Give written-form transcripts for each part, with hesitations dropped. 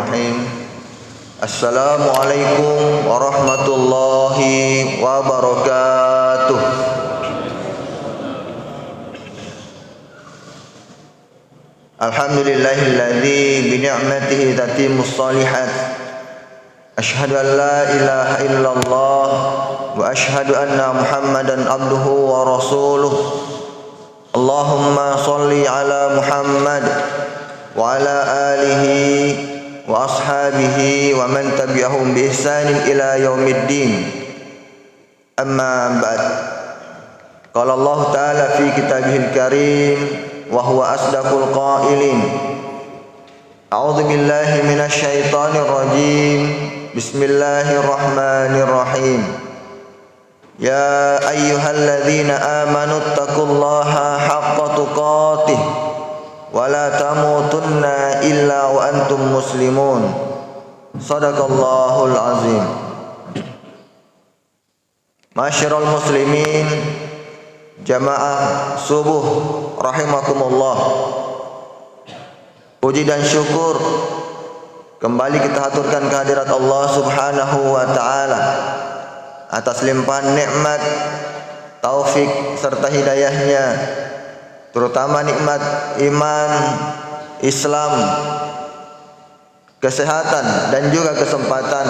Bismillahirrahmanirrahim. Assalamualaikum warahmatullahi wabarakatuh. Alhamdulillahilladzi bi ni'matihi tatimmus shalihat. Asyhadu an la ilaha illallah wa asyhadu anna Muhammadan abduhu wa rasuluh. Allahumma shalli ala Muhammad wa ala alihi wa ashabihi wa man tabi'ahum bi ihsanin ila yaumiddin. Amma ba'd. Qala Allah Ta'ala fi kitabihil karim wa huwa asdaqul qailin. A'udzu billahi minasy syaithanir rajim. Bismillahirrahmanirrahim. Ya ayyuhalladzina amanu taqullaha haqqa tuqatih wa la tamutunna illa wa antum muslimun. Shadaqallahul azim. Masyiral muslimin, jamaah subuh rahimakumullah. Puji dan syukur kembali kita haturkan kehadirat Allah Subhanahu wa taala atas limpahan nikmat, taufik serta hidayahnya, terutama nikmat iman, Islam, kesehatan dan juga kesempatan,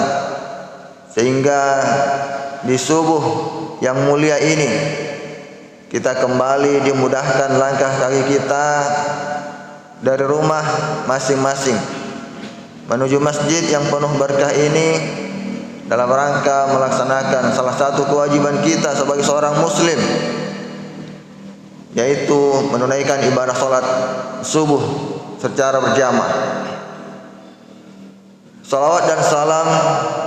sehingga di subuh yang mulia ini kita kembali dimudahkan langkah kaki kita dari rumah masing-masing menuju masjid yang penuh berkah ini dalam rangka melaksanakan salah satu kewajiban kita sebagai seorang muslim, yaitu menunaikan ibadah salat subuh secara berjamaah. Salawat dan salam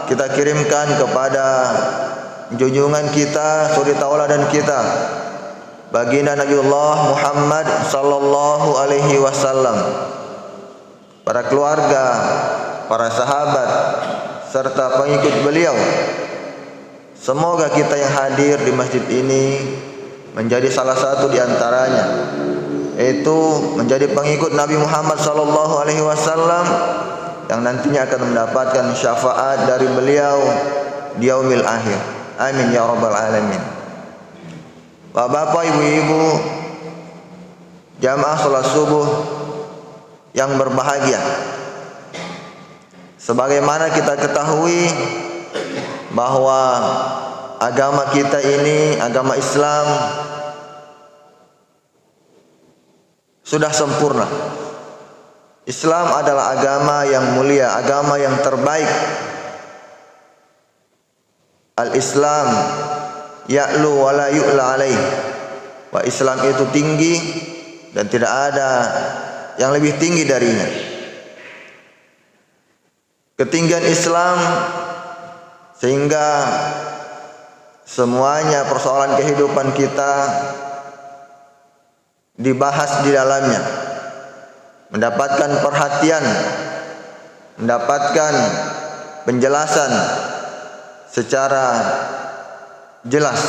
kita kirimkan kepada junjungan kita, suri tauladan kita, baginda Nabiullah Muhammad sallallahu alaihi wasallam, para keluarga, para sahabat serta pengikut beliau. Semoga kita yang hadir di masjid ini menjadi salah satu di antaranya, yaitu menjadi pengikut Nabi Muhammad sallallahu alaihi wasallam yang nantinya akan mendapatkan syafaat dari beliau di yaumil akhir. Amin ya rabbal alamin. Bapak, ibu-ibu, jamaah salat subuh yang berbahagia, sebagaimana kita ketahui bahwa agama kita ini, agama Islam, sudah sempurna. Islam adalah agama yang mulia, agama yang terbaik. Al-Islam ya'lu wa la yu'la alaih. Wa Islam itu tinggi dan tidak ada yang lebih tinggi darinya. Ketinggian Islam sehingga semuanya persoalan kehidupan kita dibahas di dalamnya, mendapatkan perhatian, mendapatkan penjelasan secara jelas,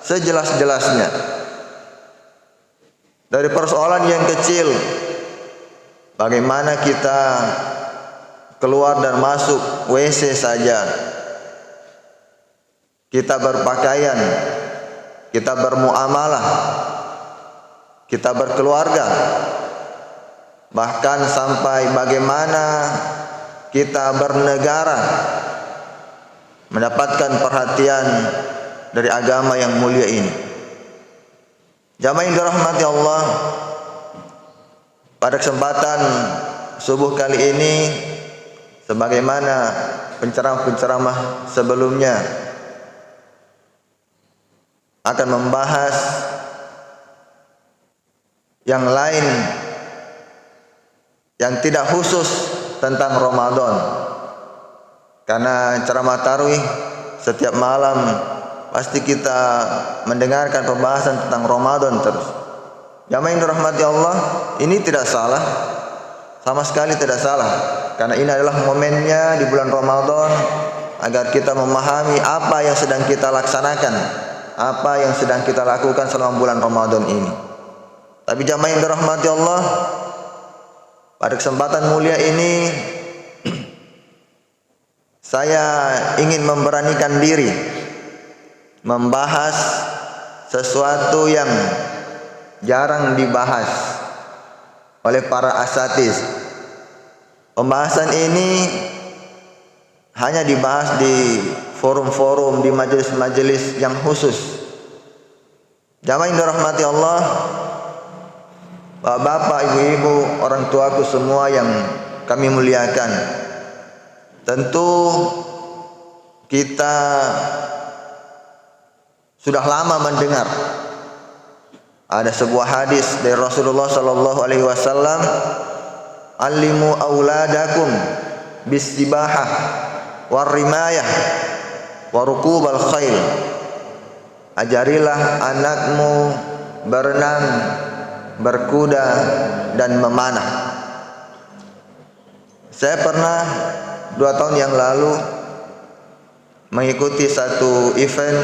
sejelas-jelasnya. Dari persoalan yang kecil, bagaimana kita keluar dan masuk WC saja, kita berpakaian, kita bermuamalah, kita berkeluarga, bahkan sampai bagaimana kita bernegara, mendapatkan perhatian dari agama yang mulia ini. Jamaah yang dirahmati Allah, pada kesempatan subuh kali ini, sebagaimana penceramah-penceramah sebelumnya, akan membahas yang lain yang tidak khusus tentang Ramadan. Karena ceramah tarawih setiap malam pasti kita mendengarkan pembahasan tentang Ramadan terus. Jamaah yang dirahmati Allah, ini tidak salah, sama sekali tidak salah, karena ini adalah momennya di bulan Ramadan agar kita memahami apa yang sedang kita laksanakan, apa yang sedang kita lakukan selama bulan Ramadan ini. Tapi jamaah yang dirahmati Allah, pada kesempatan mulia ini saya ingin memberanikan diri membahas sesuatu yang jarang dibahas oleh para asatiz. Pembahasan ini hanya dibahas di forum-forum, di majelis-majelis yang khusus. Jamaah yang dirahmati Allah, bapak-bapak, ibu-ibu, orang tuaku semua yang kami muliakan. Tentu kita sudah lama mendengar ada sebuah hadis dari Rasulullah sallallahu alaihi wasallam, "Allimu auladakum bis-sibahah war-rimayah wa rukubal khail." Ajarilah anakmu berenang, berkuda dan memanah. Saya pernah 2 tahun yang lalu mengikuti satu event,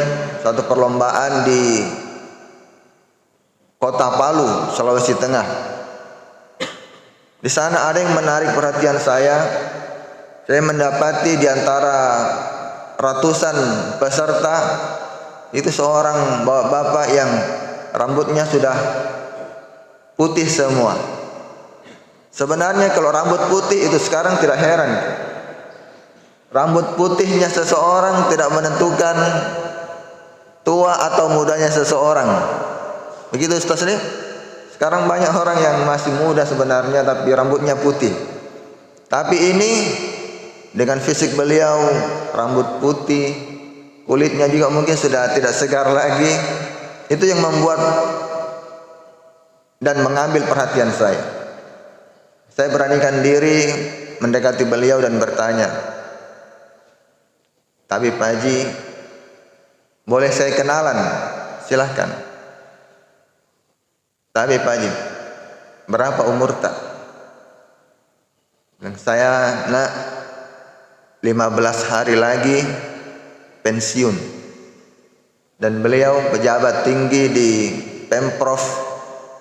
satu perlombaan di Kota Palu, Sulawesi Tengah. Di sana ada yang menarik perhatian saya. Saya mendapati di antara ratusan peserta itu seorang bapak-bapak yang rambutnya sudah putih semua. Sebenarnya kalau rambut putih itu sekarang tidak heran. Rambut putihnya seseorang tidak menentukan tua atau mudanya seseorang. Begitu Ustaz ini? Sekarang banyak orang yang masih muda sebenarnya tapi rambutnya putih. Tapi ini dengan fisik beliau, rambut putih, kulitnya juga mungkin sudah tidak segar lagi. Itu yang membuat dan mengambil perhatian saya. Saya beranikan diri mendekati beliau dan bertanya, "Tapi Pak Haji, boleh saya kenalan?" "Silahkan." "Tapi Pak Haji, berapa umur tak?" Dan saya, "Nak, 15 hari lagi pensiun." Dan beliau pejabat tinggi di Pemprov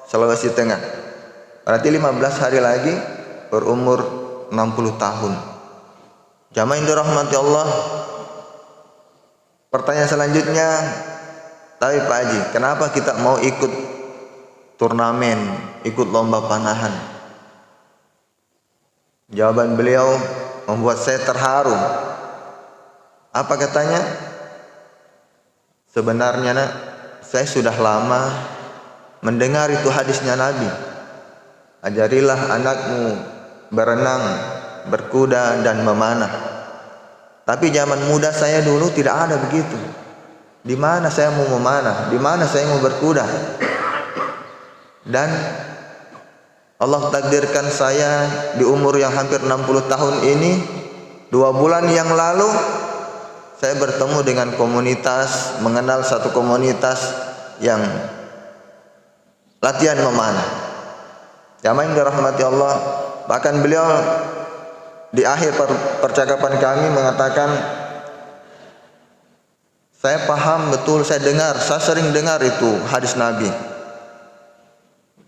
Sulawesi Tengah. Berarti 15 hari lagi berumur 60 tahun. Jamaah yang dirahmati Allah, pertanyaan selanjutnya, "Tapi Pak Haji, kenapa kita mau ikut turnamen, ikut lomba panahan?" Jawaban beliau membuat saya terharu. Apa katanya? "Sebenarnya nak, saya sudah lama mendengar itu hadisnya Nabi. Ajarilah anakmu berenang, berkuda dan memanah. Tapi zaman muda saya dulu tidak ada begitu. Di mana saya mau memanah? Di mana saya mau berkuda? Dan Allah takdirkan saya di umur yang hampir 60 tahun ini, 2 bulan yang lalu saya bertemu dengan komunitas, mengenal satu komunitas yang latihan memanah." Jamaah yang dirahmati Allah, bahkan beliau di akhir percakapan kami mengatakan, "Saya paham betul, saya sering dengar itu hadis Nabi.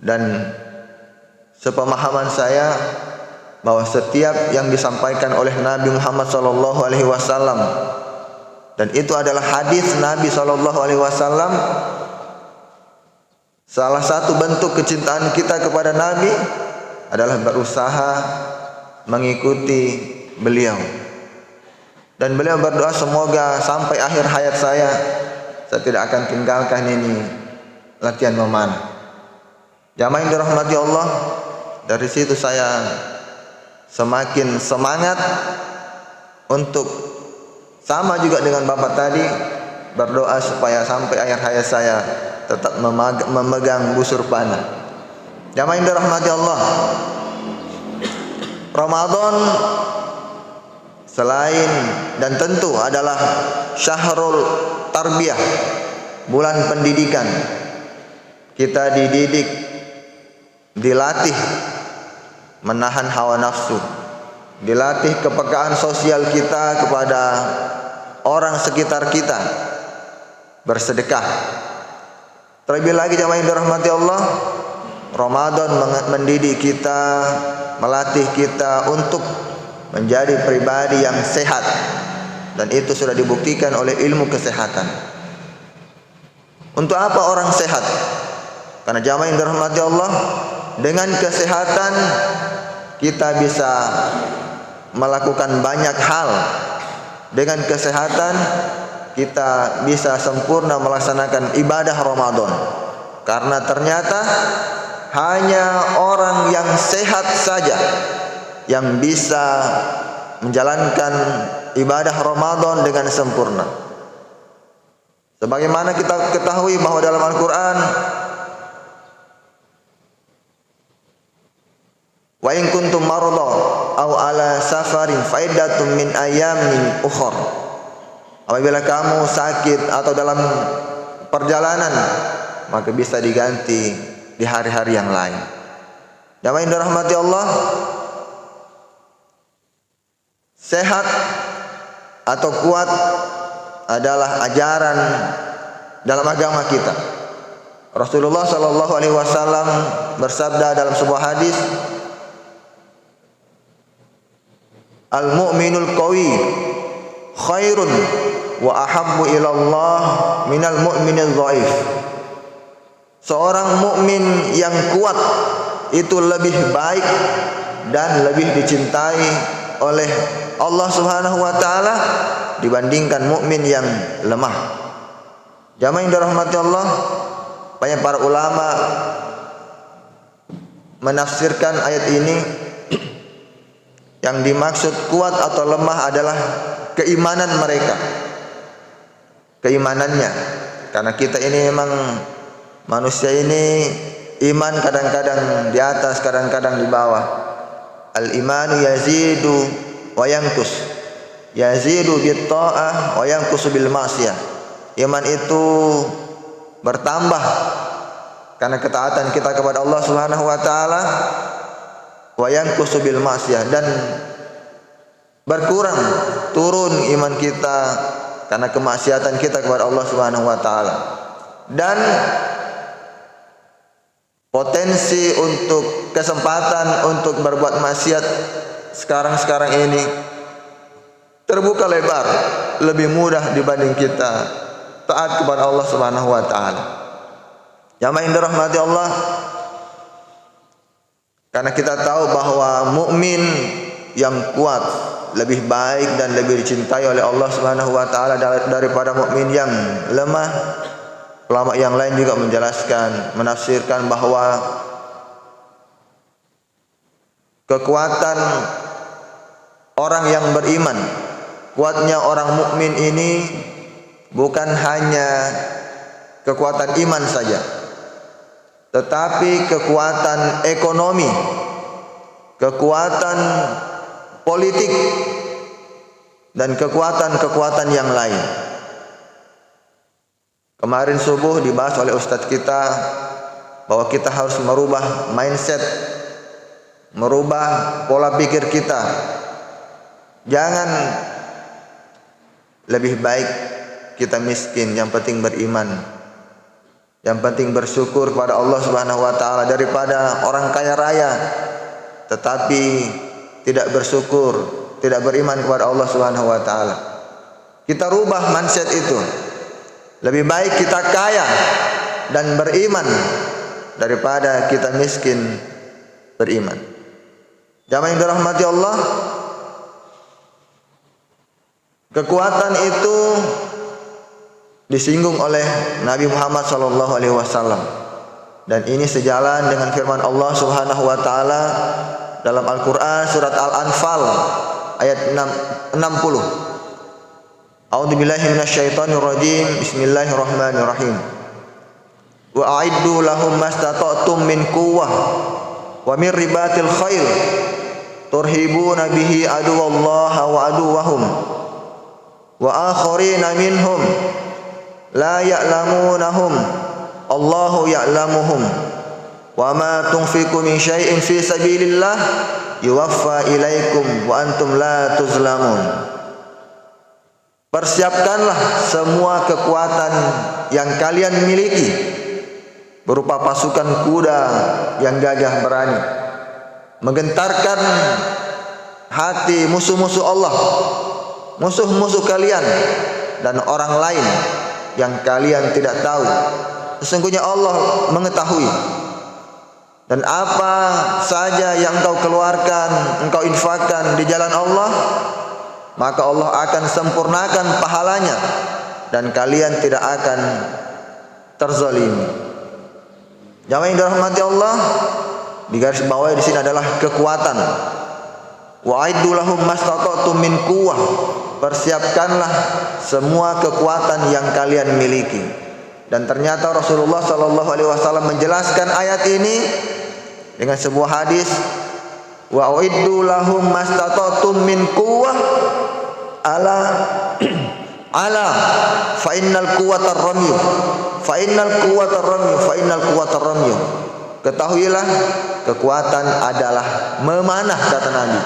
Dan sepemahaman saya bahwa setiap yang disampaikan oleh Nabi Muhammad SAW, dan itu adalah hadis Nabi SAW, salah satu bentuk kecintaan kita kepada Nabi adalah berusaha mengikuti beliau." Dan beliau berdoa, semoga sampai akhir hayat saya tidak akan tinggalkan ini latihan memanah. Jamaah yang dirahmati Allah, dari situ saya semakin semangat untuk sama juga dengan bapak tadi, berdoa supaya sampai akhir hayat saya tetap memegang busur panah. Jamaah yang dirahmati Allah, Ramadan selain dan tentu adalah syahrul tarbiyah, bulan pendidikan. Kita dididik, dilatih menahan hawa nafsu, dilatih kepekaan sosial kita kepada orang sekitar kita, bersedekah. Terlebih lagi jamaah yang dirahmati Allah, Ramadan mendidik kita, melatih kita untuk menjadi pribadi yang sehat, dan itu sudah dibuktikan oleh ilmu kesehatan. Untuk apa orang sehat? Karena jamaah yang dirahmati Allah, dengan kesehatan kita bisa melakukan banyak hal. Dengan kesehatan kita bisa sempurna melaksanakan ibadah Ramadan. Karena ternyata hanya orang yang sehat saja yang bisa menjalankan ibadah Ramadan dengan sempurna. Sebagaimana kita ketahui bahwa dalam Al-Quran, wa in kuntum marada aw ala safarin fa iddatun min ayamin ukhra. Apabila kamu sakit atau dalam perjalanan, maka bisa diganti di hari-hari yang lain. Jamaah yang dirahmati Allah, sehat atau kuat adalah ajaran dalam agama kita. Rasulullah sallallahu alaihi wasallam bersabda dalam sebuah hadis, al-mu'minul qawi khairun wa ahabbu ila Allah minal mu'minil dhaif. Seorang mukmin yang kuat itu lebih baik dan lebih dicintai oleh Allah Subhanahu wa taala dibandingkan mukmin yang lemah. Jamaah yang dirahmati Allah, banyak para ulama menafsirkan ayat ini, yang dimaksud kuat atau lemah adalah keimanan mereka, keimanannya. Karena kita ini memang manusia ini iman kadang-kadang di atas, kadang-kadang di bawah. Al-imanu yazidu wa yanqus, yazidu bit ta'ah wa yanqusu bil ma'siyah. Iman itu bertambah karena ketaatan kita kepada Allah Subhanahu wa taala, wa yanqusu bil ma'siyah, dan berkurang, turun iman kita karena kemaksiatan kita kepada Allah Subhanahu wa taala. Dan potensi untuk kesempatan untuk berbuat maksiat sekarang ini terbuka lebar, lebih mudah dibanding kita taat kepada Allah Subhanahu wa taala. Jamaah yang dirahmati Allah, karena kita tahu bahwa mukmin yang kuat lebih baik dan lebih dicintai oleh Allah Subhanahu wa taala daripada mukmin yang lemah. Ulama yang lain juga menjelaskan, menafsirkan bahwa kekuatan orang yang beriman, kuatnya orang mukmin ini bukan hanya kekuatan iman saja, tetapi kekuatan ekonomi, kekuatan politik, dan kekuatan-kekuatan yang lain. Kemarin subuh dibahas oleh ustadz kita bahwa kita harus merubah mindset, merubah pola pikir kita. Jangan lebih baik kita miskin, yang penting beriman, yang penting bersyukur kepada Allah Subhanahu wa taala, daripada orang kaya raya tetapi tidak bersyukur, tidak beriman kepada Allah Subhanahu wa taala. Kita rubah mindset itu. Lebih baik kita kaya dan beriman daripada kita miskin beriman. Jamaah yang dirahmati Allah, kekuatan itu disinggung oleh Nabi Muhammad SAW, dan ini sejalan dengan firman Allah Subhanahu wa taala dalam Al-Qur'an surat Al-Anfal ayat 60. A'udzubillahi minasyaitonir rajim. Bismillahirrahmanirrahim. Wa a'iddu lahum mastata'tum min quwwah wa min ribatil khail turhibuna bihi aduwallaha wa aduwahum wa akharina minhum la ya'lamunahum Allahu ya'lamuhum wa ma tunfiqu min syai'in fi sabilillah yuwaffa ilaikum wa antum la tuzlamun. Persiapkanlah semua kekuatan yang kalian miliki, berupa pasukan kuda yang gagah berani, menggentarkan hati musuh-musuh Allah, musuh-musuh kalian dan orang lain yang kalian tidak tahu. Sesungguhnya Allah mengetahui. Dan apa saja yang engkau keluarkan, engkau infakkan di jalan Allah, maka Allah akan sempurnakan pahalanya dan kalian tidak akan terzalimi. Jamaah yang dirahmati Allah, di garis bawah di sini adalah kekuatan. Wa'iddu lahum mastata'tum min quwwah. Persiapkanlah semua kekuatan yang kalian miliki. Dan ternyata Rasulullah sallallahu alaihi wasallam menjelaskan ayat ini dengan sebuah hadis, wa'iddu lahum mastata'tum min quwwah ala ala fa innal quwwatar ramyu fa innal quwwatar ramyu fa innal quwwatar ramyu. Ketahuilah kekuatan adalah memanah, kata Nabi.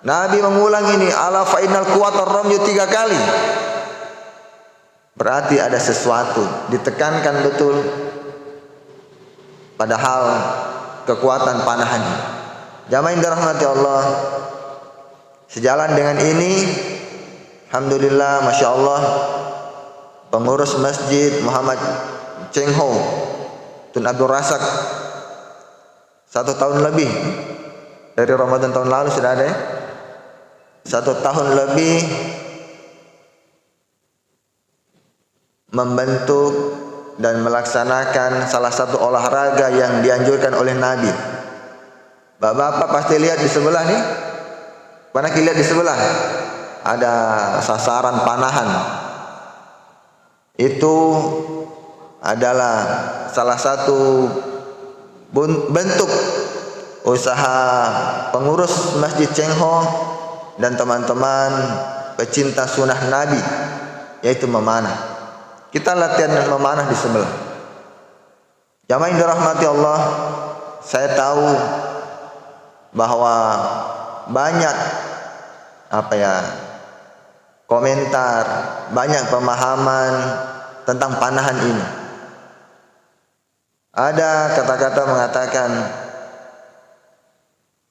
Nabi mengulang ini ala fa innal quwwatar ramyu 3 kali. Berarti ada sesuatu, ditekankan betul padahal kekuatan panahan. Jamaah yang dirahmati Allah, sejalan dengan ini, alhamdulillah, masya Allah, pengurus masjid Muhammad Cheng Ho Tun Abdul Razak 1 tahun lebih dari Ramadan tahun lalu sudah ada ya, 1 tahun lebih membentuk dan melaksanakan salah satu olahraga yang dianjurkan oleh Nabi. Bapak-bapak pasti lihat di sebelah nih. Mana kita lihat di sebelah? Ada sasaran panahan. Itu adalah salah satu bentuk usaha pengurus Masjid Cheng Ho dan teman-teman pecinta sunnah Nabi, yaitu memanah. Kita latihan memanah di sebelah. Jamaah yang dirahmati Allah, saya tahu bahwa banyak komentar, banyak pemahaman tentang panahan ini. Ada kata-kata mengatakan,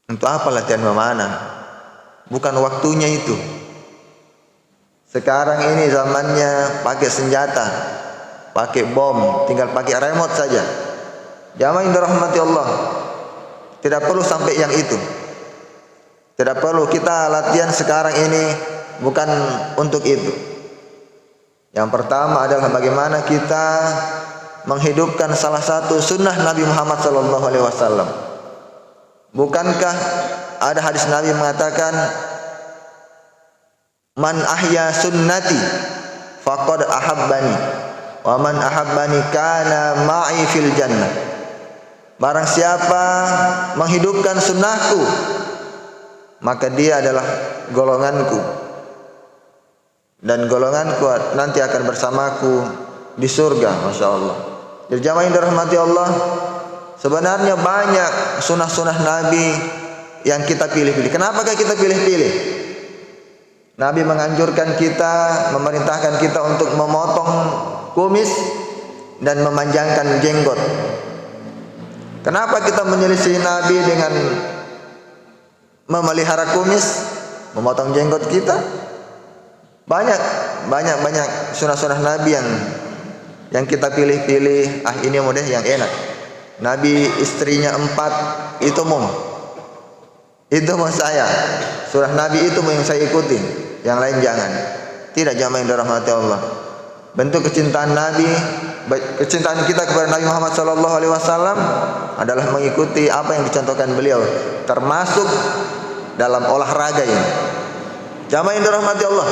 untuk apa latihan memanah? Bukan waktunya itu. Sekarang ini zamannya pakai senjata, pakai bom, tinggal pakai remote saja. Jamaah yang dirahmati Allah, tidak perlu sampai yang itu. Tidak perlu kita latihan sekarang ini, bukan untuk itu. Yang pertama adalah bagaimana kita menghidupkan salah satu sunnah Nabi Muhammad SAW. Bukankah ada hadis Nabi mengatakan, man ahya sunnati faqad ahabbani wa man ahabbani kana ma'i fil jannah. Barang siapa menghidupkan sunnahku, maka dia adalah golonganku, dan golonganku nanti akan bersamaku di surga. Masya Allah. Jadi jamaah yang dirahmati Allah, sebenarnya banyak sunnah-sunnah Nabi yang kita pilih-pilih. Kenapakah kita pilih-pilih? Nabi menganjurkan kita, memerintahkan kita untuk memotong kumis dan memanjangkan jenggot. Kenapa kita menyelisih Nabi dengan memelihara kumis, memotong jenggot kita? Banyak sunnah-sunnah Nabi yang kita pilih-pilih. Ini model yang enak. Nabi istrinya 4, itu mau saya. Surah Nabi itu mau yang saya ikuti. Yang lain jangan. Tidak, jamaah yang dirahmati Allah. Bentuk kecintaan Nabi, kecintaan kita kepada Nabi Muhammad SAW adalah mengikuti apa yang dicontohkan beliau, termasuk dalam olahraga ini. Jamaah yang dirahmati Allah,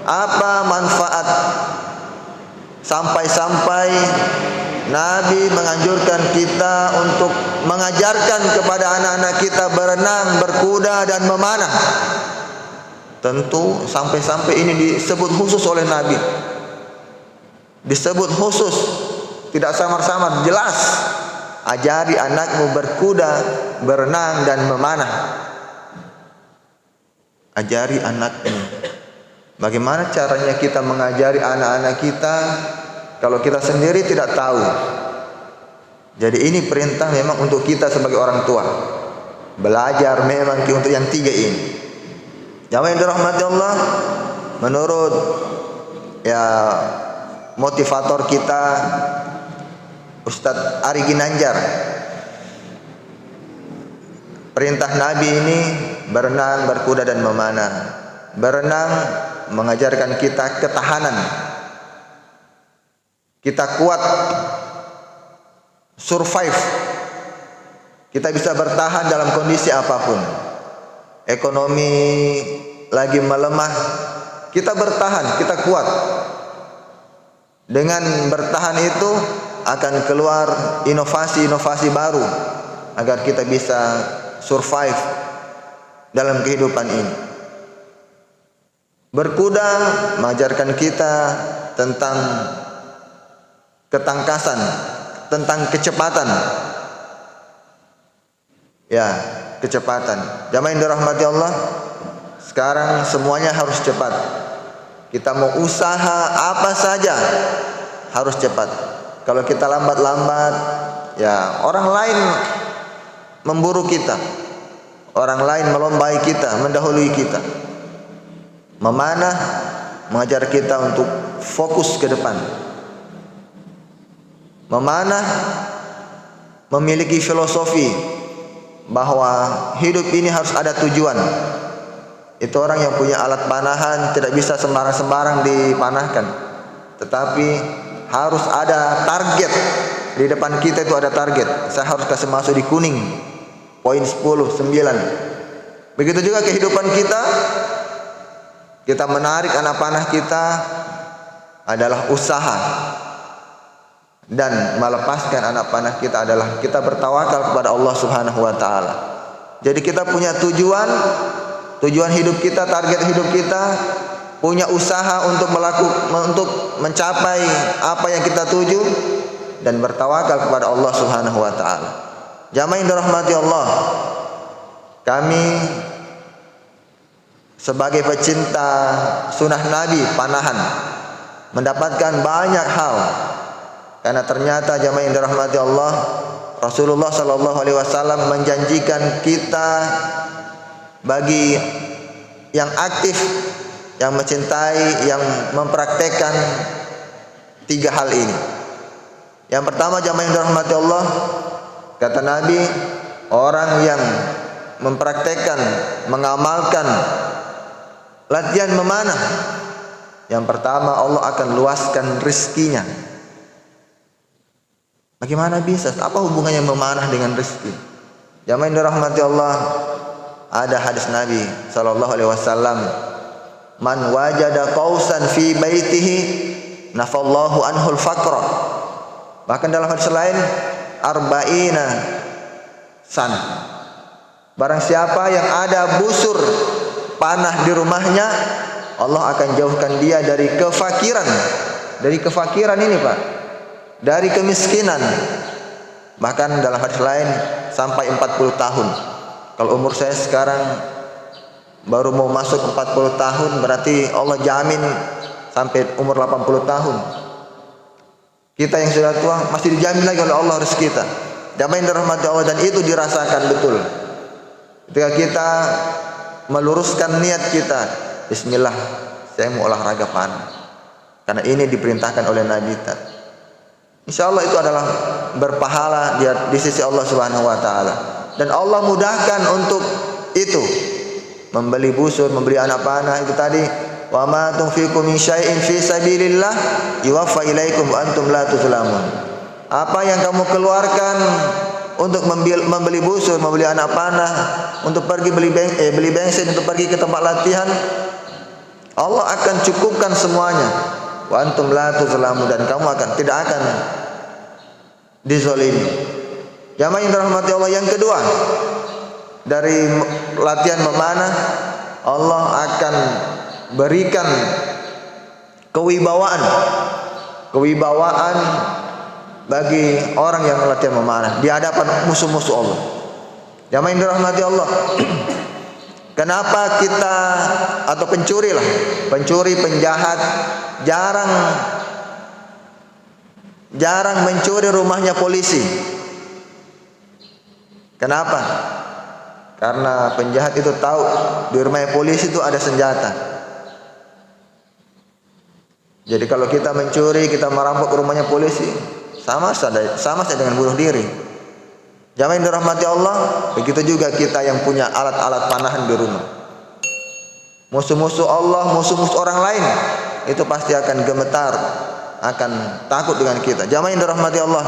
apa manfaat sampai-sampai Nabi menganjurkan kita untuk mengajarkan kepada anak-anak kita berenang, berkuda dan memanah? Tentu sampai-sampai ini disebut khusus oleh Nabi. Disebut khusus, tidak samar-samar, jelas. Ajari anakmu berkuda, berenang dan memanah. Ajari anakmu. Bagaimana caranya kita mengajari anak-anak kita kalau kita sendiri tidak tahu? Jadi ini perintah memang untuk kita sebagai orang tua. Belajar memang untuk yang 3 ini. Jamaah yang dirahmati Allah, menurut ya motivator kita Ustadz Ari Ginanjar, perintah Nabi ini berenang, berkuda dan memanah. Berenang mengajarkan kita ketahanan. Kita kuat, survive. Kita bisa bertahan dalam kondisi apapun. Ekonomi lagi melemah, kita bertahan, kita kuat. Dengan bertahan itu akan keluar inovasi-inovasi baru agar kita bisa survive dalam kehidupan ini. Berkuda mengajarkan kita tentang ketangkasan, tentang kecepatan. Ya, kecepatan. Jamaah yang dirahmati Allah, sekarang semuanya harus cepat. Kita mau usaha apa saja harus cepat. Kalau kita lambat-lambat, ya orang lain memburu kita. Orang lain melombai kita, mendahului kita. Memanah mengajar kita untuk fokus ke depan. Memanah memiliki filosofi bahwa hidup ini harus ada tujuan. Itu orang yang punya alat panahan tidak bisa sembarang-sembarang dipanahkan, tetapi harus ada target. Di depan kita itu ada target. Saya harus kasih masuk di kuning, poin 10, 9. Begitu juga kehidupan kita. Kita menarik anak panah kita adalah usaha, dan melepaskan anak panah kita adalah kita bertawakal kepada Allah Subhanahu wa taala. Jadi kita punya tujuan hidup kita, target hidup kita, punya usaha untuk mencapai apa yang kita tuju, dan bertawakal kepada Allah Subhanahu wa taala. Jamaah yang dirahmati Allah, kami sebagai pecinta sunnah Nabi panahan mendapatkan banyak hal, karena ternyata jamaah yang dirahmati Allah, Rasulullah sallallahu alaihi wasallam menjanjikan kita bagi yang aktif, yang mencintai, yang mempraktekkan 3 hal ini. Yang pertama, jamaah yang dirahmati Allah, kata Nabi, orang yang mempraktekkan, mengamalkan latihan memanah, yang pertama Allah akan luaskan rizkinya. Bagaimana bisa? Apa hubungannya memanah dengan rezeki? Jamaah yang dirahmati Allah, ada hadis Nabi sallallahu alaihi wasallam, man wajada qausan fi baitihi nafallahu anhul faqra. Bahkan dalam hadis lain, arba'ina san. Barang siapa yang ada busur panah di rumahnya, Allah akan jauhkan dia dari kefakiran. Dari kefakiran ini, Pak, dari kemiskinan. Bahkan dalam hadis lain sampai 40 tahun. Kalau umur saya sekarang baru mau masuk 40 tahun, berarti Allah jamin sampai umur 80 tahun. Kita yang sudah tua masih dijamin lagi oleh Allah rezeki kita. Jamaah yang dirahmati Allah, dan itu dirasakan betul ketika kita meluruskan niat kita, bismillah, saya mau olahraga panah karena ini diperintahkan oleh Nabi kita. Insya Allah itu adalah berpahala di sisi Allah Subhanahu wa taala, dan Allah mudahkan untuk itu. Membeli busur, membeli anak panah, itu tadi, wa ma tunfiqu min syai'in fi sabilillah yuwaffa ilaikum wa antum la tuzlamun. Apa yang kamu keluarkan untuk membeli busur, membeli anak panah, untuk pergi beli bensin, untuk pergi ke tempat latihan, Allah akan cukupkan semuanya. Wa antum la tuzlamun, dan kamu tidak akan dizalimi. Jamaah yang dirahmati Allah, yang kedua, dari latihan memanah, Allah akan berikan kewibawaan bagi orang yang latihan memanah di hadapan musuh-musuh Allah. Jamaah yang dirahmati Allah, kenapa kita, atau pencuri, penjahat jarang mencuri rumahnya polisi? Kenapa? Karena penjahat itu tahu di rumah polisi itu ada senjata. Jadi kalau kita mencuri, kita merampok rumahnya polisi, sama saja dengan bunuh diri. Jamaah yang dirahmati Allah, begitu juga kita yang punya alat-alat panahan di rumah. Musuh-musuh Allah, musuh-musuh orang lain, itu pasti akan gemetar, akan takut dengan kita. Jamaah yang dirahmati Allah,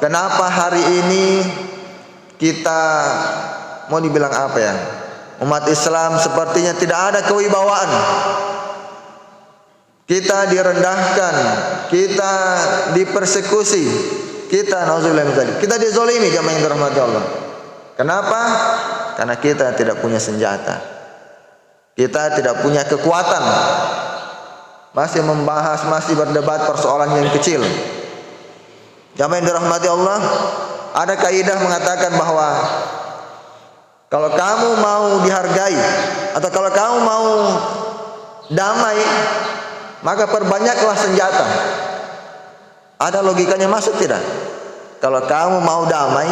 kenapa hari ini kita mau dibilang apa ya? Umat Islam sepertinya tidak ada kewibawaan. Kita direndahkan, kita dipersekusi, kita nauzubillah min dzalik, kita dizalimi jamaah yang dirahmati Allah. Kenapa? Karena kita tidak punya senjata. Kita tidak punya kekuatan. Masih membahas, masih berdebat persoalan yang kecil. Jamaah yang dirahmati Allah, ada kaidah mengatakan bahwa kalau kamu mau dihargai atau kalau kamu mau damai, maka perbanyaklah senjata. Ada logikanya masuk tidak? Kalau kamu mau damai,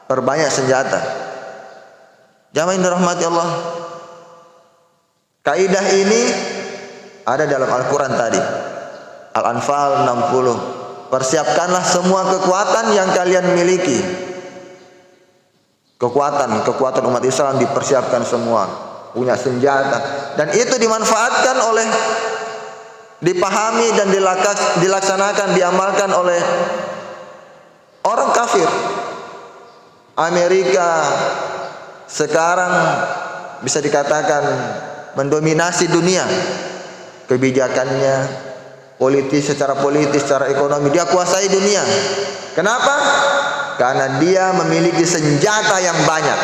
perbanyak senjata. Jamaah yang dirahmati Allah, kaidah ini ada dalam Al-Quran tadi, Al-Anfal 60. Persiapkanlah semua kekuatan yang kalian miliki. Kekuatan umat Islam dipersiapkan semua, punya senjata, dan itu dimanfaatkan oleh, dipahami dan dilaksanakan, diamalkan oleh orang kafir. Amerika sekarang bisa dikatakan mendominasi dunia. Kebijakannya, secara politis, secara ekonomi, dia kuasai dunia. Kenapa? Karena dia memiliki senjata yang banyak.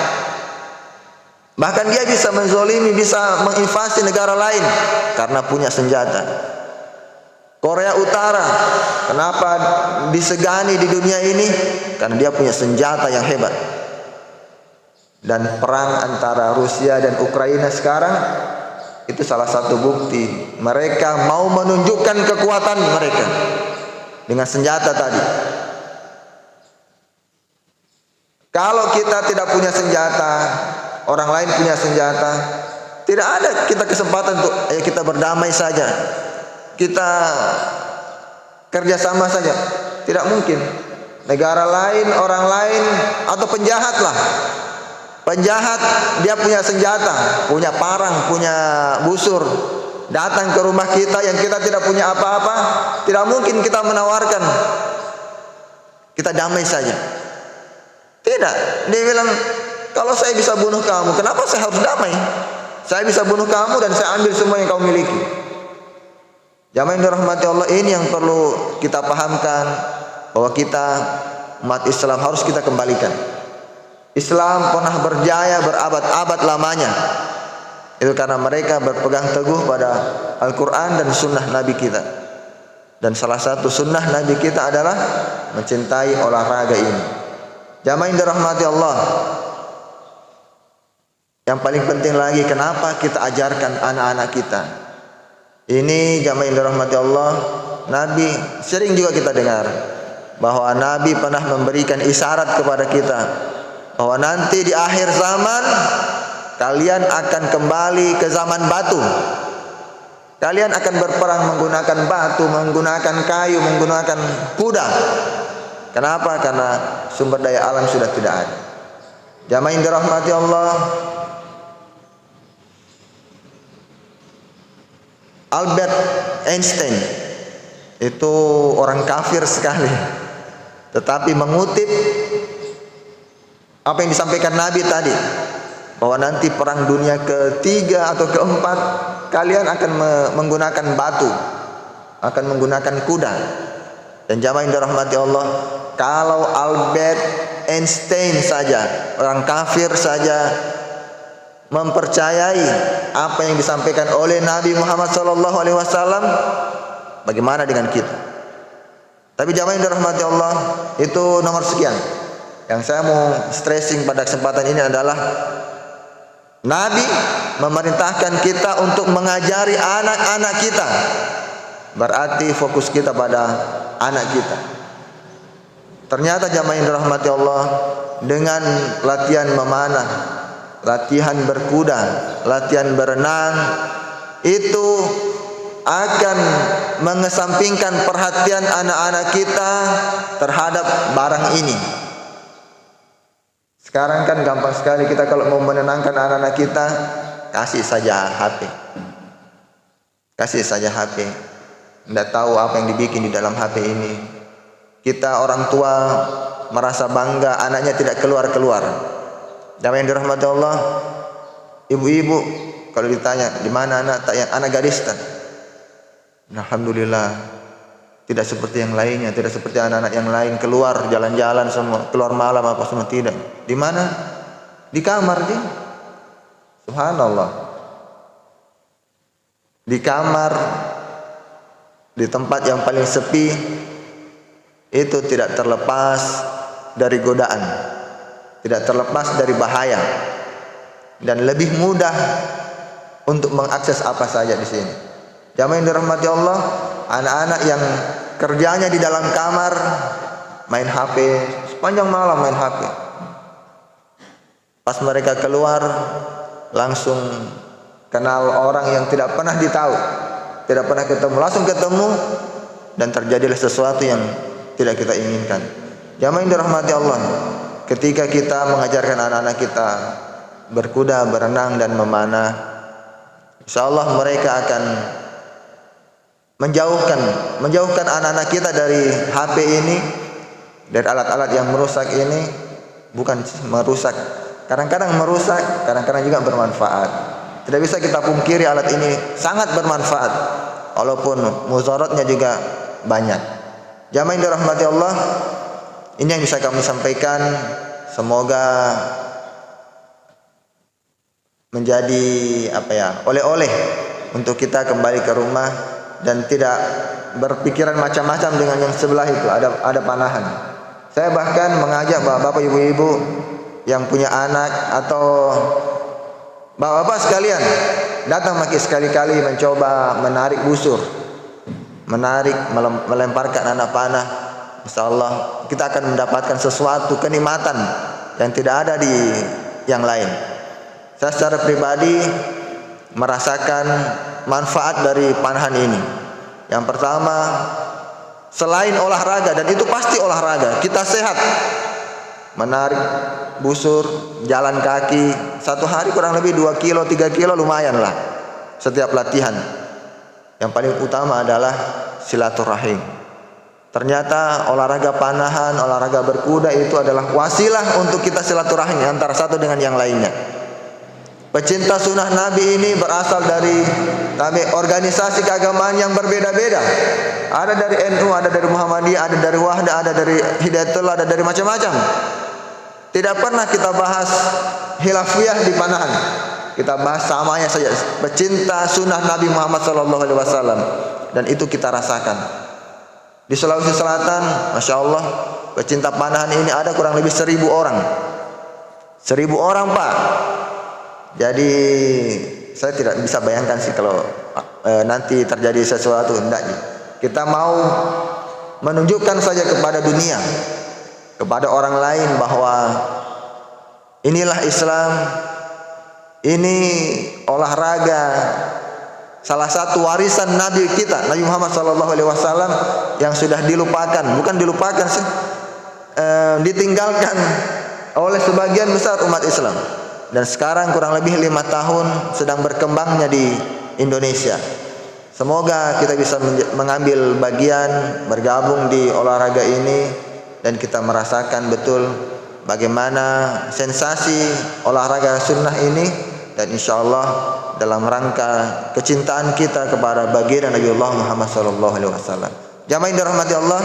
Bahkan dia bisa menzolimi, bisa menginvasi negara lain karena punya senjata. Korea Utara, kenapa disegani di dunia ini? Karena dia punya senjata yang hebat. Dan perang antara Rusia dan Ukraina sekarang itu salah satu bukti mereka mau menunjukkan kekuatan mereka dengan senjata tadi. Kalau kita tidak punya senjata, orang lain punya senjata, tidak ada kita kesempatan untuk ayo kita berdamai saja, kita kerjasama saja. Tidak mungkin. Negara lain, orang lain, atau penjahat lah. Penjahat dia punya senjata, punya parang, punya busur, datang ke rumah kita yang kita tidak punya apa-apa. Tidak mungkin kita menawarkan kita damai saja. Tidak, dia bilang kalau saya bisa bunuh kamu, kenapa saya harus damai? Saya bisa bunuh kamu dan saya ambil semua yang kamu miliki. Jamaah yang dirahmati Allah, ini yang perlu kita pahamkan, bahwa kita umat Islam harus kita kembalikan. Islam pernah berjaya berabad-abad lamanya. Itu karena mereka berpegang teguh pada Al-Quran dan sunnah Nabi kita. Dan salah satu sunnah Nabi kita adalah mencintai olahraga ini. Jamaah yang dirahmati Allah, yang paling penting lagi, kenapa kita ajarkan anak-anak kita ini? Jamaah yang dirahmati Allah, Nabi sering juga kita dengar bahwa Nabi pernah memberikan isyarat kepada kita bahwa nanti di akhir zaman kalian akan kembali ke zaman batu. Kalian akan berperang menggunakan batu, menggunakan kayu, menggunakan kuda. Kenapa? Karena sumber daya alam sudah tidak ada. Jamaah yang dirahmati Allah, Albert Einstein itu orang kafir sekali, tetapi mengutip apa yang disampaikan Nabi tadi, bahwa nanti perang dunia ketiga atau keempat kalian akan menggunakan batu, akan menggunakan kuda. Dan jamaah yang dirahmati Allah, kalau Albert Einstein saja, orang kafir saja, mempercayai apa yang disampaikan oleh Nabi Muhammad SAW, bagaimana dengan kita? Tapi jamaah yang dirahmati Allah, itu nomor sekian. Yang saya mau stressing pada kesempatan ini adalah Nabi memerintahkan kita untuk mengajari anak-anak kita. Berarti fokus kita pada anak kita. Ternyata jamaah yang dirahmati Allah, dengan latihan memanah, latihan berkuda, latihan berenang, itu akan mengesampingkan perhatian anak-anak kita terhadap barang ini. Sekarang kan gampang sekali kita kalau mau menenangkan anak-anak kita, kasih saja HP. Kasih saja HP. Tidak tahu apa yang dibikin di dalam HP ini. Kita orang tua merasa bangga anaknya tidak keluar-keluar. Jamaah yang dirahmati Allah, ibu-ibu kalau ditanya di mana anak, anak gadis kan. Alhamdulillah, tidak seperti yang lainnya, tidak seperti anak-anak yang lain keluar jalan-jalan semua, keluar malam apa semua, tidak. Di mana? Di kamar dia. Subhanallah. Di kamar, di tempat yang paling sepi, itu tidak terlepas dari godaan, tidak terlepas dari bahaya, dan lebih mudah untuk mengakses apa saja di sini. Jamaah yang dirahmati Allah, anak-anak yang kerjanya di dalam kamar main HP sepanjang malam, main HP. Pas mereka keluar langsung kenal orang yang tidak pernah ditahu, tidak pernah ketemu, langsung ketemu dan terjadilah sesuatu yang tidak kita inginkan. Jamaah yang dirahmati Allah, ketika kita mengajarkan anak-anak kita berkuda, berenang dan memanah, insyaallah mereka akan menjauhkan anak-anak kita dari HP ini, dari alat-alat yang merusak ini. Bukan merusak, kadang-kadang merusak, kadang-kadang juga bermanfaat. Tidak bisa kita pungkiri alat ini sangat bermanfaat, walaupun mudaratnya juga banyak. Jamaah yang dirahmati Allah, ini yang bisa kami sampaikan. Semoga menjadi oleh-oleh untuk kita kembali ke rumah dan tidak berpikiran macam-macam dengan yang sebelah itu, ada panahan. Saya bahkan mengajak bapak-bapak, ibu-ibu yang punya anak atau bapak-bapak sekalian, datang lagi sekali-kali mencoba menarik busur, melemparkan anak panah. Insyaallah kita akan mendapatkan sesuatu kenikmatan yang tidak ada di yang lain. Saya secara pribadi merasakan manfaat dari panahan ini. Yang pertama, selain olahraga, dan itu pasti olahraga, kita sehat. Menarik busur, jalan kaki, satu hari kurang lebih 2 kilo, 3 kilo lumayan lah setiap latihan. Yang paling utama adalah silaturahim. Ternyata olahraga panahan, olahraga berkuda itu adalah wasilah untuk kita silaturahim antara satu dengan yang lainnya. Pecinta sunnah Nabi ini berasal dari organisasi keagamaan yang berbeda-beda. Ada dari NU, ada dari Muhammadiyah, ada dari Wahdah, ada dari Hidayatullah, ada dari macam-macam. Tidak pernah kita bahas khilafiyah di panahan. Kita bahas samanya saja, pecinta sunnah Nabi Muhammad SAW, dan itu kita rasakan. Di Sulawesi Selatan, Masya Allah, pecinta panahan ini ada kurang lebih 1.000 orang. 1.000 orang, Pak. Jadi saya tidak bisa bayangkan sih kalau nanti terjadi sesuatu. Tidak. Kita mau menunjukkan saja kepada dunia, kepada orang lain bahwa inilah Islam, ini olahraga, salah satu warisan Nabi kita, Nabi Muhammad SAW, yang sudah dilupakan, bukan dilupakan sih, ditinggalkan oleh sebagian besar umat Islam. Dan sekarang kurang lebih 5 tahun sedang berkembangnya di Indonesia. Semoga kita bisa mengambil bagian, bergabung di olahraga ini, dan kita merasakan betul bagaimana sensasi olahraga sunnah ini, dan insya Allah dalam rangka kecintaan kita kepada baginda Nabiullah Muhammad SAW. Jamaah yang dirahmati Allah,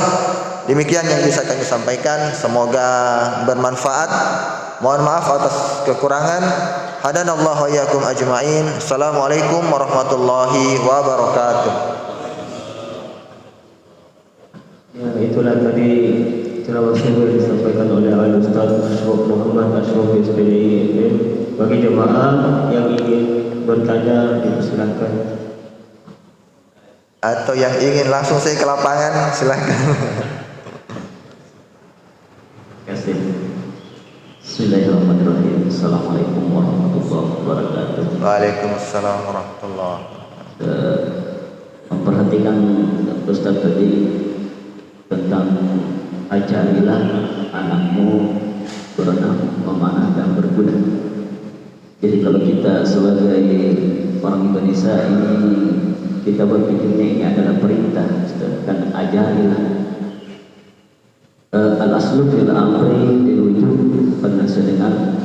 demikian yang bisa kami sampaikan. Semoga bermanfaat. Mohon maaf atas kekurangan. Hadanallahu wa iyyakum ajma'in. Assalamualaikum warahmatullahi wabarakatuh. Ya, itulah tadi ceramah yang disampaikan oleh Al-Ustaz Ashraf Muhammad Ashraf SPDI. Bagi jemaah yang ingin bertanya, dipersilakan. Atau yang ingin langsung saya ke lapangan, silakan. Waalaikumsalam warahmatullahi Memperhatikan Ustaz tadi tentang ajarilah anakmu berenang, memanah dan berkuda. Jadi kalau kita sebagai orang Indonesia ini, kita berpikirnya ini adalah perintah, dan ajarilah. Al-aslu fil amri lil wujub, pernah saya dengar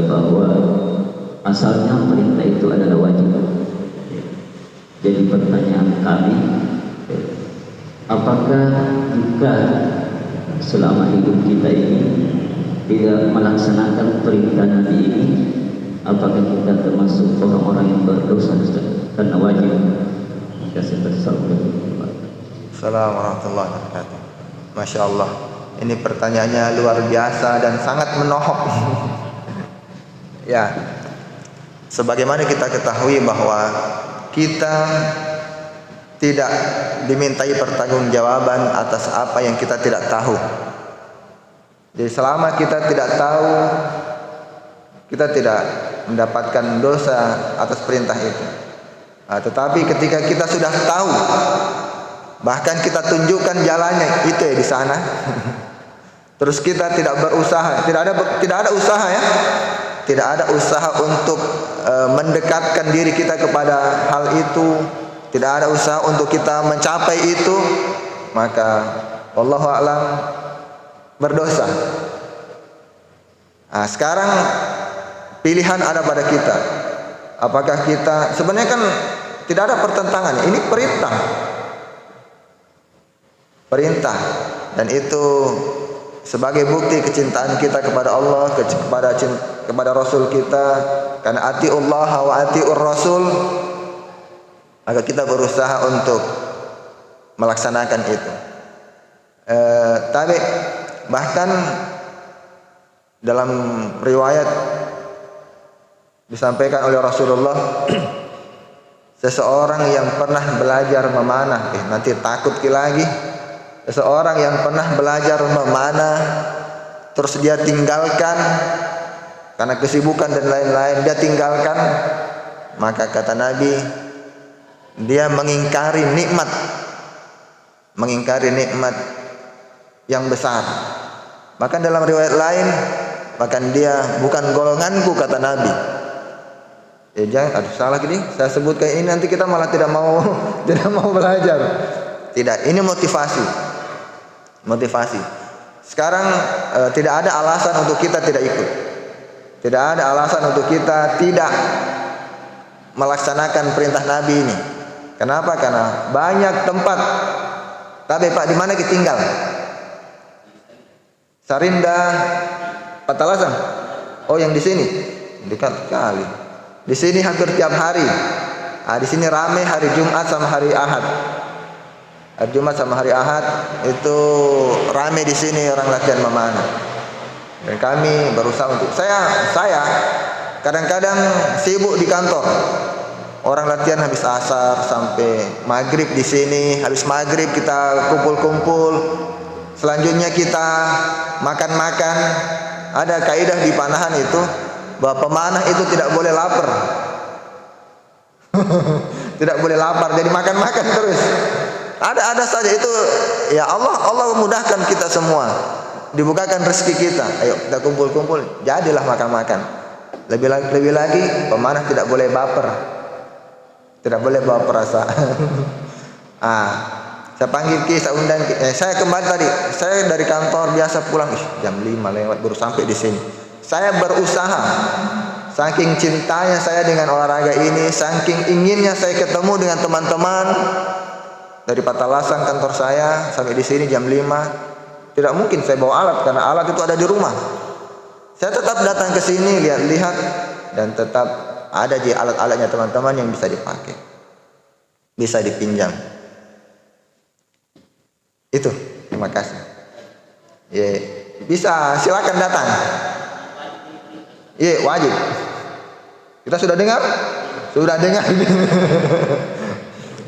bahwa asalnya perintah itu adalah wajib. Jadi pertanyaan kami, apakah jika selama hidup kita ini tidak melaksanakan perintah Nabi ini, apakah kita termasuk orang-orang yang berdosa karena wajib? Assalamualaikum warahmatullahi wabarakatuh. Masya Allah, ini pertanyaannya luar biasa dan sangat menohok. Ya, sebagaimana kita ketahui bahwa kita tidak dimintai pertanggungjawaban atas apa yang kita tidak tahu. Jadi selama kita tidak tahu, kita tidak mendapatkan dosa atas perintah itu. Tetapi ketika kita sudah tahu, bahkan kita tunjukkan jalannya, itu ya di sana. Terus kita tidak berusaha, tidak ada usaha ya. Tidak ada usaha untuk mendekatkan diri kita kepada hal itu, tidak ada usaha untuk kita mencapai itu, maka wallahu a'lam berdosa. Sekarang pilihan ada pada kita. Apakah kita, sebenarnya kan tidak ada pertentangan, ini perintah, dan itu sebagai bukti kecintaan kita kepada Allah, kepada Rasul kita. Karena atiullah wa atiur Rasul, maka kita berusaha untuk melaksanakan itu. Tapi bahkan dalam riwayat disampaikan oleh Rasulullah, seseorang yang pernah belajar memanah, nanti takut lagi. Seseorang yang pernah belajar memanah terus dia tinggalkan karena kesibukan dan lain-lain, dia tinggalkan, maka kata Nabi, dia mengingkari nikmat yang besar. Bahkan dalam riwayat lain, bahkan dia bukan golonganku, kata Nabi. Jangan, salah gini, saya sebutkan ini nanti kita malah tidak mau belajar. Tidak, ini motivasi. Sekarang tidak ada alasan untuk kita tidak ikut. Tidak ada alasan untuk kita tidak melaksanakan perintah Nabi ini. Kenapa? Karena banyak tempat. Tapi Pak, di mana kita tinggal? Sarinda, Patalasan. Oh, yang di sini dekat sekali. Di sini hampir tiap hari. Di sini ramai hari Jumat sama hari Ahad. Hari Jumat sama hari Ahad itu ramai di sini orang latihan memanah. Dan kami berusaha untuk saya kadang-kadang sibuk di kantor. Orang latihan habis asar sampai maghrib di sini. Habis maghrib kita kumpul-kumpul. Selanjutnya kita makan-makan. Ada kaidah di panahan itu bahwa pemanah itu tidak boleh lapar. Tidak boleh lapar. Jadi makan-makan terus. Ada saja itu, ya Allah mudahkan kita semua, dibukakan rezeki kita. Ayo kita kumpul-kumpul, jadilah makan-makan. Lebih lagi pemanah tidak boleh baper, tidak boleh bawa perasaan. Saya panggil Ki, saya undang Ki. Saya kembali tadi, saya dari kantor biasa pulang jam 5 lewat baru sampai di sini. Saya berusaha, saking cintanya saya dengan olahraga ini, saking inginnya saya ketemu dengan teman-teman. Dari Patalasan kantor saya sampai di sini jam 5. Tidak mungkin saya bawa alat karena alat itu ada di rumah. Saya tetap datang ke sini lihat-lihat dan tetap ada di alat-alatnya teman-teman yang bisa dipakai. Bisa dipinjam. Itu. Terima kasih. Bisa, silakan datang. Wajib. Kita sudah dengar? Sudah dengar.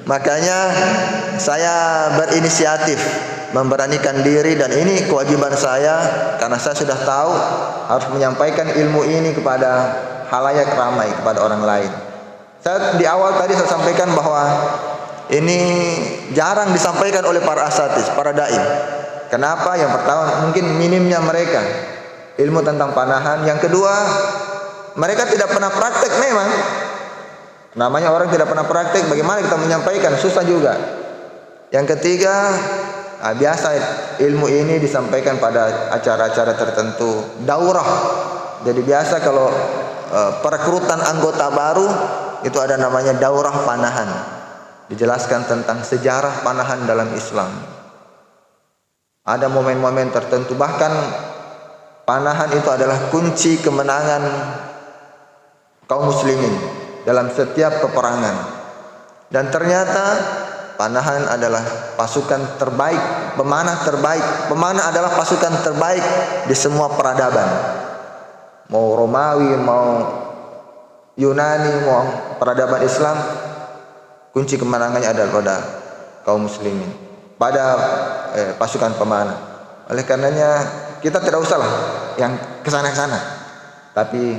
Makanya saya berinisiatif memberanikan diri, dan ini kewajiban saya karena saya sudah tahu harus menyampaikan ilmu ini kepada halayak ramai, kepada orang lain. Saya di awal tadi saya sampaikan bahwa ini jarang disampaikan oleh para asatidz, para dai. Kenapa? Yang pertama mungkin minimnya mereka ilmu tentang panahan. Yang kedua, mereka tidak pernah praktek memang. Namanya orang tidak pernah praktek, bagaimana kita menyampaikan? Susah juga. Yang ketiga, biasa ilmu ini disampaikan pada acara-acara tertentu, daurah. Jadi biasa kalau perekrutan anggota baru itu ada namanya daurah panahan. Dijelaskan tentang sejarah panahan dalam Islam. Ada momen-momen tertentu, bahkan panahan itu adalah kunci kemenangan kaum muslimin dalam setiap peperangan. Dan ternyata panahan adalah pasukan terbaik, pemanah terbaik. Pemanah adalah pasukan terbaik di semua peradaban. Mau Romawi, mau Yunani, mau peradaban Islam, kunci kemenangannya adalah pada kaum muslimin, pada pasukan pemanah. Oleh karenanya kita tidak usahlah yang kesana-kesana, tapi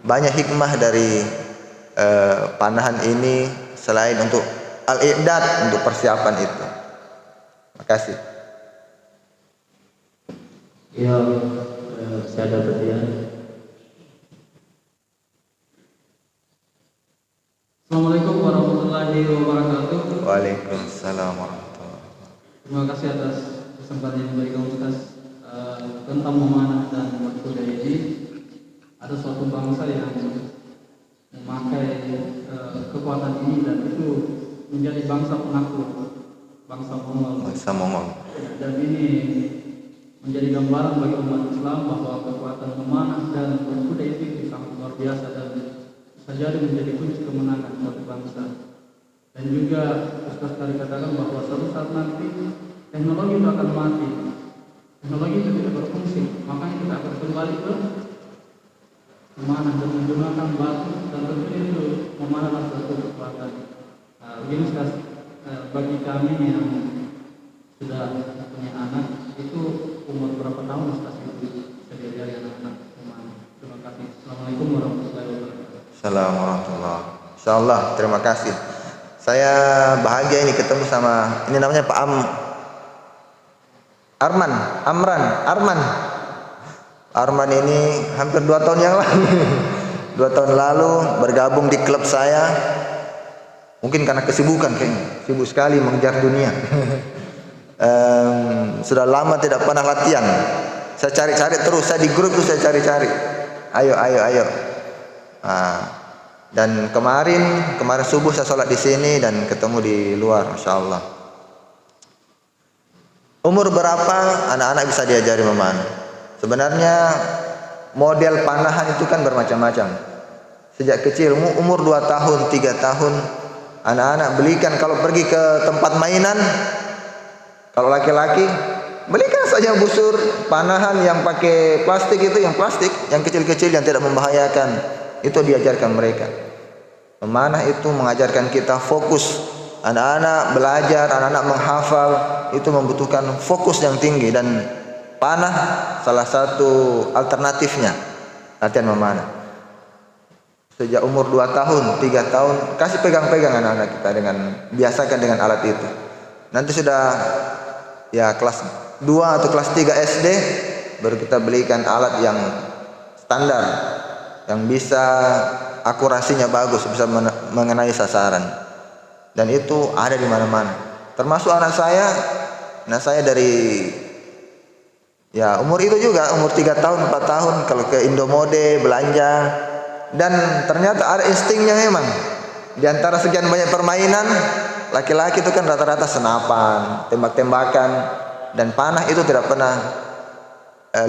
banyak hikmah dari panahan ini selain untuk al-i'dad, untuk persiapan itu. Terima kasih. Ya, saya dapat ya. Assalamualaikum warahmatullahi wabarakatuh. Waalaikumsalam warahmatullahi wabarakatuh. Terima kasih atas kesempatan yang diberikan Ustaz. Tentang memanah dan berbudaya ini, ada suatu bangsa yang memakai kekuatan ini dan itu menjadi bangsa penakluk, bangsa Mongol. Bangsa Mongol. Dan ini menjadi gambaran bagi umat Islam bahwa kekuatan memanah dan berbudaya itu sangat luar biasa dan bisa jadi menjadi kunci kemenangan suatu bangsa. Dan juga Ustaz tadi katakan bahwa suatu saat nanti teknologi itu akan mati, teknologi itu tidak berfungsi, makanya kita akan kembali ke memanah dan menggunakan batu, dan tentunya itu memanahlah suatu kekuatan. Begini Ustaz, bagi kami yang sudah punya anak, itu umur berapa tahun Ustaz itu bisa diajari anak-anak memanah? Terima kasih. Assalamualaikum warahmatullahi wabarakatuh. Assalamualaikum warahmatullahi wabarakatuh. Insyaallah, terima kasih. Saya bahagia ini ketemu sama, ini namanya Pak Arman ini hampir 2 tahun yang lalu 2 tahun lalu bergabung di klub saya. Mungkin karena kesibukan kayaknya, sibuk sekali mengejar dunia. Sudah lama tidak pernah latihan. Saya cari-cari terus, saya di grup itu saya cari-cari. Ayo. Dan kemarin subuh saya sholat di sini dan ketemu di luar, Masya Allah. Umur berapa anak-anak bisa diajari memanah? Sebenarnya model panahan itu kan bermacam-macam. Sejak kecil, umur 2 tahun, 3 tahun, anak-anak belikan kalau pergi ke tempat mainan. Kalau laki-laki, belikan saja busur panahan yang pakai plastik itu, yang kecil-kecil yang tidak membahayakan. Itu diajarkan mereka. Memanah itu mengajarkan kita fokus. Anak-anak belajar, anak-anak menghafal, itu membutuhkan fokus yang tinggi, dan panah salah satu alternatifnya latihan memanah. Sejak umur 2 tahun, 3 tahun, kasih pegang-pegang anak-anak kita, biasakan dengan alat itu. Nanti sudah ya kelas 2 atau kelas 3 SD, baru kita belikan alat yang standar, yang bisa akurasinya bagus, bisa mengenai sasaran. Dan itu ada di mana-mana. Termasuk anak saya dari ya umur itu juga, umur 3 tahun, 4 tahun kalau ke Indomode belanja, dan ternyata ada instingnya memang. Di antara sekian banyak permainan, laki-laki itu kan rata-rata senapan, tembak-tembakan, dan panah itu tidak pernah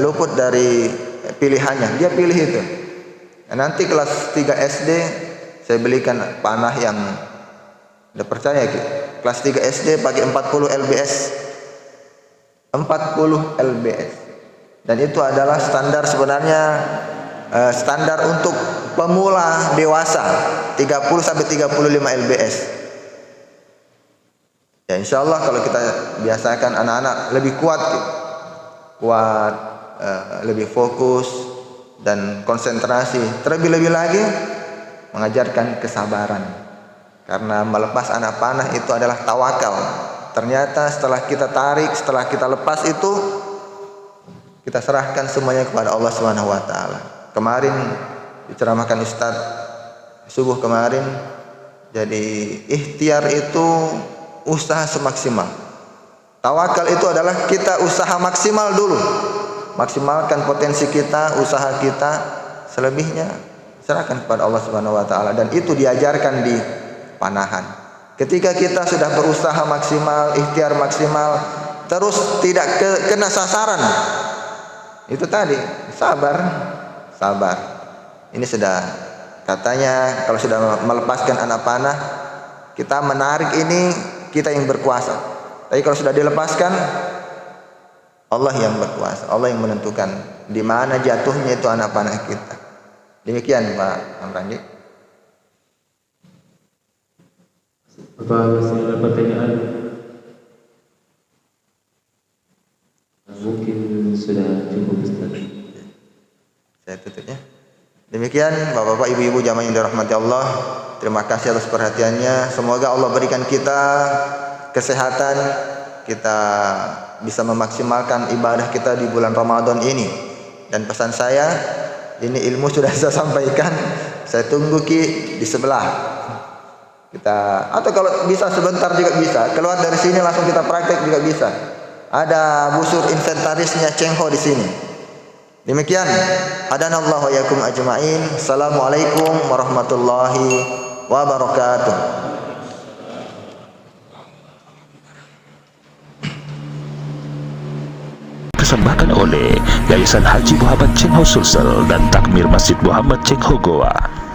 luput dari pilihannya. Dia pilih itu. Nanti kelas 3 SD saya belikan panah yang, udah percaya kelas 3 SD pakai 40 lbs. 40 lbs. Dan itu adalah standar sebenarnya, standar untuk pemula dewasa, 30 sampai 35 lbs. Ya insyaallah kalau kita biasakan anak-anak lebih kuat, lebih fokus dan konsentrasi. Terlebih-lebih lagi mengajarkan kesabaran. Karena melepas anak panah itu adalah tawakal. Ternyata setelah kita tarik, setelah kita lepas itu, kita serahkan semuanya kepada Allah Subhanahu wa taala. Kemarin diceramahkan Ustadz subuh kemarin, jadi ikhtiar itu usaha semaksimal. Tawakal itu adalah kita usaha maksimal dulu. Maksimalkan potensi kita, usaha kita, selebihnya serahkan kepada Allah Subhanahu wa taala, dan itu diajarkan di panahan. Ketika kita sudah berusaha maksimal, ikhtiar maksimal, terus tidak kena sasaran, itu tadi sabar. Ini sudah, katanya kalau sudah melepaskan anak panah, kita menarik ini kita yang berkuasa. Tapi kalau sudah dilepaskan, Allah yang berkuasa, Allah yang menentukan di mana jatuhnya itu anak panah kita. Demikian Pak Amrandi. Apa masih ada pertanyaan? Mungkin sudah cukup Ustaz. Saya tutupnya. Demikian Bapak-bapak, Ibu-ibu jamaah yang dirahmati Allah. Terima kasih atas perhatiannya. Semoga Allah berikan kita kesehatan, kita bisa memaksimalkan ibadah kita di bulan Ramadan ini. Dan pesan saya, ini ilmu sudah saya sampaikan. Saya tunggu Ki di sebelah. Kita, atau kalau bisa sebentar juga bisa. Keluar dari sini langsung kita praktek juga bisa. Ada busur inventarisnya Cheng Ho di sini. Demikian. Hadanallahu wa yakum ajma'in. Assalamualaikum warahmatullahi wabarakatuh. Persembahkan oleh Yayasan Haji Muhammad Cheng Ho Sulsel dan Takmir Masjid Muhammad Cheng Ho Goa.